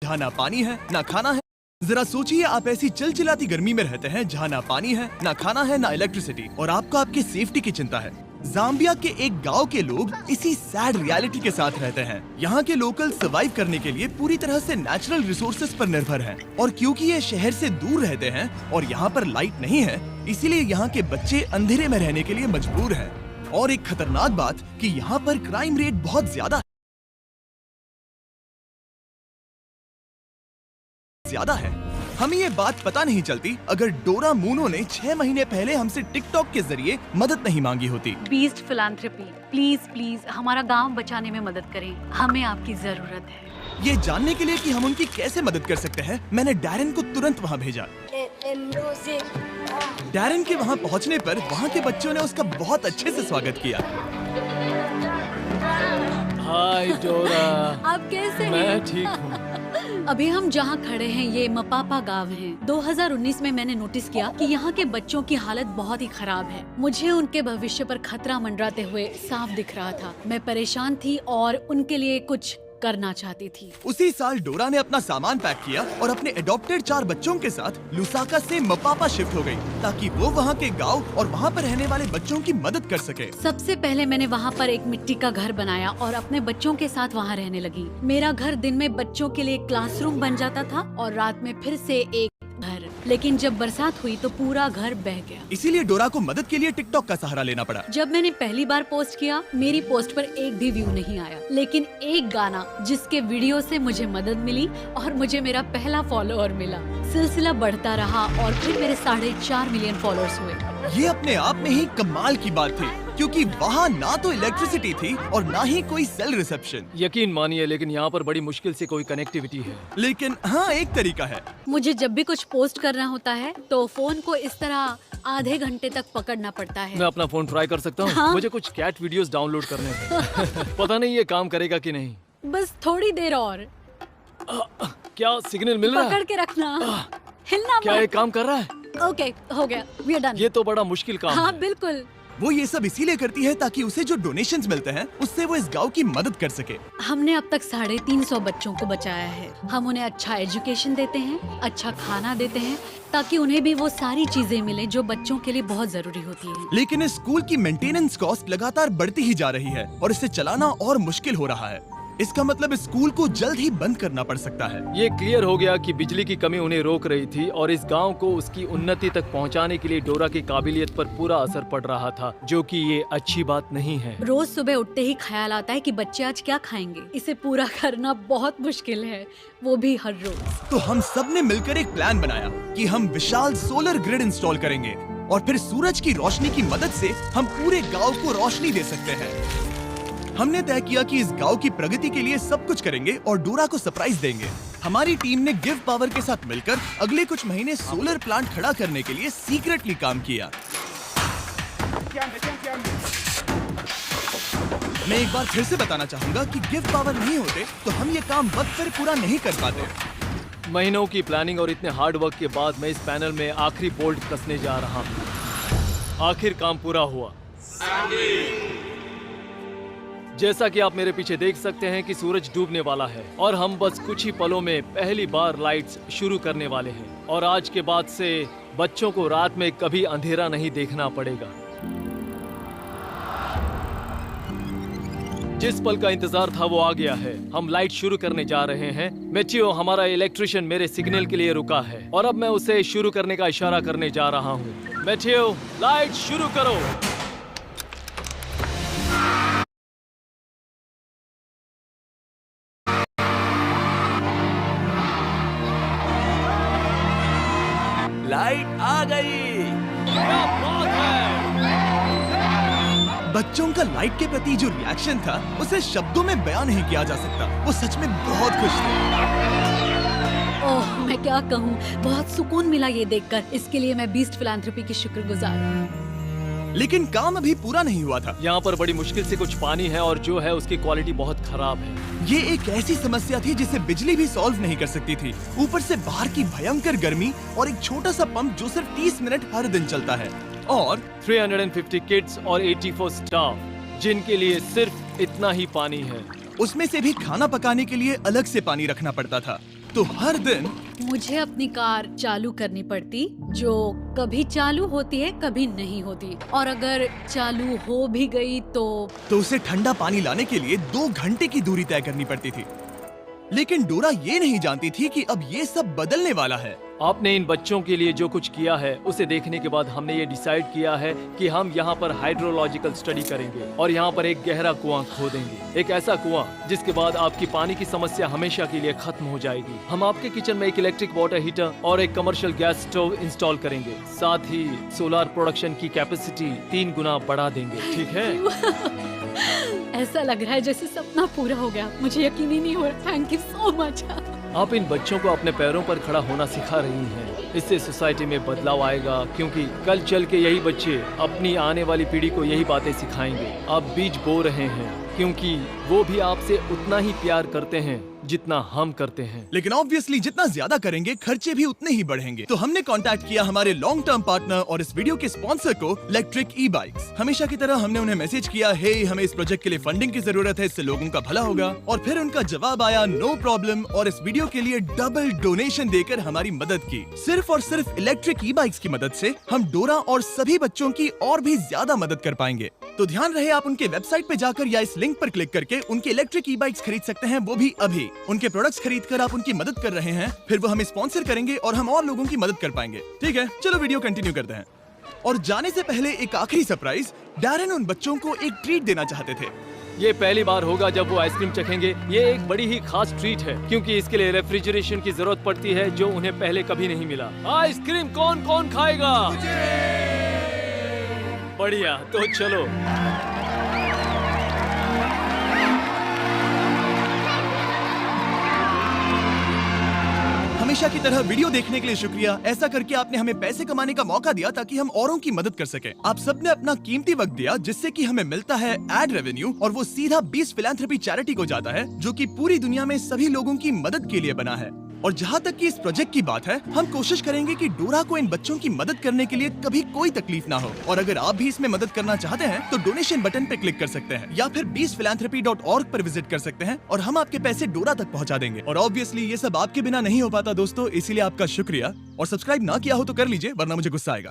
जहाँ ना पानी है ना खाना है। जरा सोचिए, आप ऐसी चिलचिलाती गर्मी में रहते हैं जहाँ ना पानी है ना खाना है ना इलेक्ट्रिसिटी, और आपको आपकी सेफ्टी की चिंता है। जाम्बिया के एक गांव के लोग इसी सैड रियलिटी के साथ रहते हैं। यहाँ के लोकल सर्वाइव करने के लिए पूरी तरह से नेचुरल रिसोर्सेज पर निर्भर हैं, और क्योंकि ये शहर से दूर रहते हैं और यहाँ पर लाइट नहीं है, इसीलिए यहाँ के बच्चे अंधेरे में रहने के लिए मजबूर हैं। और एक खतरनाक बात कि यहाँ पर क्राइम रेट बहुत ज्यादा है। हमें ये बात पता नहीं चलती अगर डोरा मूनो ने 6 महीने पहले हमसे टिकटॉक के जरिए मदद नहीं मांगी होती। बीस्ट फिलैंथ्रोपी, प्लीज प्लीज हमारा गांव बचाने में मदद करें, हमें आपकी जरूरत है। ये जानने के लिए कि हम उनकी कैसे मदद कर सकते हैं, मैंने डैरन को तुरंत वहाँ भेजा। डैरन के वहाँ पहुँचने पर वहाँ के बच्चों ने उसका बहुत अच्छे से स्वागत किया। हाय डोरा। आप कैसे हैं? मैं ठीक हूँ। अभी हम जहाँ खड़े हैं ये मपापा गांव है। 2019 में मैंने नोटिस किया कि यहाँ के बच्चों की हालत बहुत ही खराब है। मुझे उनके भविष्य पर खतरा मंडराते हुए साफ दिख रहा था। मैं परेशान थी और उनके लिए कुछ करना चाहती थी। उसी साल डोरा ने अपना सामान पैक किया और अपने एडॉप्टेड 4 बच्चों के साथ लुसाका से मपापा शिफ्ट हो गई, ताकि वो वहाँ के गांव और वहाँ पर रहने वाले बच्चों की मदद कर सके। सबसे पहले मैंने वहाँ पर एक मिट्टी का घर बनाया और अपने बच्चों के साथ वहाँ रहने लगी। मेरा घर दिन में बच्चों के लिए क्लासरूम बन जाता था और रात में फिर से एक घर। लेकिन जब बरसात हुई तो पूरा घर बह गया। इसीलिए डोरा को मदद के लिए टिकटॉक का सहारा लेना पड़ा। जब मैंने पहली बार पोस्ट किया, मेरी पोस्ट पर एक भी व्यू नहीं आया, लेकिन एक गाना जिसके वीडियो से मुझे मदद मिली और मुझे मेरा पहला फॉलोअर मिला। सिलसिला बढ़ता रहा और फिर मेरे 4.5 मिलियन फॉलोअर्स हुए। ये अपने आप में ही कमाल की बात थी, क्योंकि वहाँ ना तो इलेक्ट्रिसिटी थी और ना ही कोई सेल रिसेप्शन। यकीन मानिए, लेकिन यहाँ पर बड़ी मुश्किल से कोई कनेक्टिविटी है। लेकिन हाँ, एक तरीका है। मुझे जब भी कुछ पोस्ट करना होता है तो फोन को इस तरह आधे घंटे तक पकड़ना पड़ता है। मैं अपना फोन ट्राई कर सकता हूँ? हाँ? मुझे कुछ कैट वीडियोस डाउनलोड करने हैं। पता नहीं ये काम करेगा कि नहीं। बस थोड़ी देर और क्या सिग्नल मिल रहा है? पकड़ के रखना, हिलना क्या ये मत। काम कर रहा है? ओके, हो गया, वी आर डन। ये तो बड़ा मुश्किल काम हाँ है। बिल्कुल। वो ये सब इसीलिए करती है ताकि उसे जो डोनेशंस मिलते हैं उससे वो इस गांव की मदद कर सके। हमने अब तक 350 बच्चों को बचाया है। हम उन्हें अच्छा एजुकेशन देते हैं, अच्छा खाना देते हैं, ताकि उन्हें भी वो सारी चीजें मिले जो बच्चों के लिए बहुत जरूरी होती है। लेकिन इस स्कूल की मेंटेनेंस कॉस्ट लगातार बढ़ती ही जा रही है और इसे चलाना और मुश्किल हो रहा है। इसका मतलब इस स्कूल को जल्द ही बंद करना पड़ सकता है। ये क्लियर हो गया कि बिजली की कमी उन्हें रोक रही थी और इस गांव को उसकी उन्नति तक पहुंचाने के लिए डोरा की काबिलियत पर पूरा असर पड़ रहा था, जो कि ये अच्छी बात नहीं है। रोज सुबह उठते ही ख्याल आता है कि बच्चे आज क्या खाएंगे। इसे पूरा करना बहुत मुश्किल है, वो भी हर रोज। तो हम सब ने मिलकर एक प्लान बनाया कि हम विशाल सोलर ग्रिड इंस्टॉल करेंगे और फिर सूरज की रोशनी की मदद से हम पूरे गाँव को रोशनी दे सकते हैं। हमने तय किया कि इस गांव की प्रगति के लिए सब कुछ करेंगे और डोरा को सरप्राइज देंगे। हमारी टीम ने गिव पावर के साथ मिलकर अगले कुछ महीने सोलर प्लांट खड़ा करने के लिए सीक्रेटली काम किया। मैं एक बार फिर से बताना चाहूंगा कि गिव पावर नहीं होते तो हम ये काम वक्त पर पूरा नहीं कर पाते। महीनों की प्लानिंग और इतने हार्ड वर्क के बाद मैं इस पैनल में आखिरी बोल्ट कसने जा रहा हूँ। आखिर काम पूरा हुआ। जैसा कि आप मेरे पीछे देख सकते हैं कि सूरज डूबने वाला है और हम बस कुछ ही पलों में पहली बार लाइट्स शुरू करने वाले हैं। और आज के बाद से बच्चों को रात में कभी अंधेरा नहीं देखना पड़ेगा। जिस पल का इंतजार था वो आ गया है। हम लाइट शुरू करने जा रहे हैं। मैथियो, हमारा इलेक्ट्रिशियन, मेरे सिग्नल के लिए रुका है और अब मैं उसे शुरू करने का इशारा करने जा रहा हूँ। मैथियो, लाइट शुरू करो। लाइट आ गई। क्या बात है! बच्चों का लाइट के प्रति जो रिएक्शन था उसे शब्दों में बयान नहीं किया जा सकता। वो सच में बहुत खुश थे। ओह, मैं क्या कहूँ, बहुत सुकून मिला ये देखकर। इसके लिए मैं बीस्ट फिलैंथ्रोपी की शुक्रगुजार हूँ। लेकिन काम अभी पूरा नहीं हुआ था। यहाँ पर बड़ी मुश्किल से कुछ पानी है और जो है उसकी क्वालिटी बहुत खराब है। ये एक ऐसी समस्या थी जिसे बिजली भी सॉल्व नहीं कर सकती थी। ऊपर से बाहर की भयंकर गर्मी और एक छोटा सा पंप जो सिर्फ 30 मिनट हर दिन चलता है और 350 किड्स और 84 स्टाफ जिनके लिए सिर्फ इतना ही पानी है। उसमें से भी खाना पकाने के लिए अलग से पानी रखना पड़ता था। तो हर दिन मुझे अपनी कार चालू करनी पड़ती, जो कभी चालू होती है कभी नहीं होती, और अगर चालू हो भी गई तो उसे ठंडा पानी लाने के लिए 2 घंटे की दूरी तय करनी पड़ती थी। लेकिन डोरा ये नहीं जानती थी कि अब ये सब बदलने वाला है। आपने इन बच्चों के लिए जो कुछ किया है उसे देखने के बाद हमने ये डिसाइड किया है कि हम यहाँ पर हाइड्रोलॉजिकल स्टडी करेंगे और यहाँ पर एक गहरा कुआं खोदेंगे, एक ऐसा कुआं जिसके बाद आपकी पानी की समस्या हमेशा के लिए खत्म हो जाएगी। हम आपके किचन में एक इलेक्ट्रिक वाटर हीटर और एक कमर्शियल गैस स्टोव इंस्टॉल करेंगे, साथ ही सोलर प्रोडक्शन की कैपेसिटी 3 गुना बढ़ा देंगे। ठीक है? ऐसा लग रहा है जैसे सपना पूरा हो गया। मुझे यकीन ही नहीं हो रहा। Thank you so much. आप इन बच्चों को अपने पैरों पर खड़ा होना सिखा रही हैं। इससे सोसाइटी में बदलाव आएगा, क्योंकि कल चल के यही बच्चे अपनी आने वाली पीढ़ी को यही बातें सिखाएंगे। आप बीज बो रहे हैं, क्योंकि वो भी आपसे उतना ही प्यार करते हैं जितना हम करते हैं। लेकिन ऑब्वियसली जितना ज्यादा करेंगे खर्चे भी उतने ही बढ़ेंगे। तो हमने कांटेक्ट किया हमारे लॉन्ग टर्म पार्टनर और इस वीडियो के स्पॉन्सर को, इलेक्ट्रिक ई बाइक्स। हमेशा की तरह हमने उन्हें मैसेज किया, हे हमें इस प्रोजेक्ट के लिए फंडिंग की जरूरत है, इससे लोगों का भला होगा। और फिर उनका जवाब आया, नो प्रॉब्लम, और इस वीडियो के लिए डबल डोनेशन देकर हमारी मदद की। सिर्फ और सिर्फ इलेक्ट्रिक ई बाइक्स की मदद से हम डोरा और सभी बच्चों की और भी ज्यादा मदद कर पाएंगे। तो ध्यान रहे, आप उनके वेबसाइट पे जाकर या इस लिंक पर क्लिक करके उनके इलेक्ट्रिक ई बाइक्स खरीद सकते हैं, वो भी अभी। उनके प्रोडक्ट्स खरीदकर आप उनकी मदद कर रहे हैं, फिर वो हमें स्पॉन्सर करेंगे और हम और लोगों की मदद कर पाएंगे। ठीक है, चलो वीडियो कंटिन्यू करते हैं। और जाने से पहले एक आखिरी सरप्राइज, डैरेन उन बच्चों को एक ट्रीट देना चाहते थे। ये पहली बार होगा जब वो आइसक्रीम चखेंगे। ये एक बड़ी ही खास ट्रीट है, क्योंकि इसके लिए रेफ्रिजरेशन की जरूरत पड़ती है, जो उन्हें पहले कभी नहीं मिला। आइसक्रीम कौन कौन खाएगा? बढ़िया, तो चलो। हमेशा की तरह वीडियो देखने के लिए शुक्रिया। ऐसा करके आपने हमें पैसे कमाने का मौका दिया ताकि हम औरों की मदद कर सके। आप सबने अपना कीमती वक्त दिया, जिससे कि हमें मिलता है एड रेवेन्यू, और वो सीधा 20 फिलैंथ्रोपी चैरिटी को जाता है, जो कि पूरी दुनिया में सभी लोगों की मदद के लिए बना है। और जहाँ तक कि इस प्रोजेक्ट की बात है, हम कोशिश करेंगे कि डोरा को इन बच्चों की मदद करने के लिए कभी कोई तकलीफ ना हो। और अगर आप भी इसमें मदद करना चाहते हैं तो डोनेशन बटन पे क्लिक कर सकते हैं, या फिर 20philanthropy.org पर विजिट कर सकते हैं, और हम आपके पैसे डोरा तक पहुँचा देंगे। और ऑब्वियसली ये सब आपके बिना नहीं हो पाता दोस्तों, इसीलिए आपका शुक्रिया। और सब्सक्राइब ना किया हो तो कर लीजिए, वरना मुझे गुस्सा आएगा।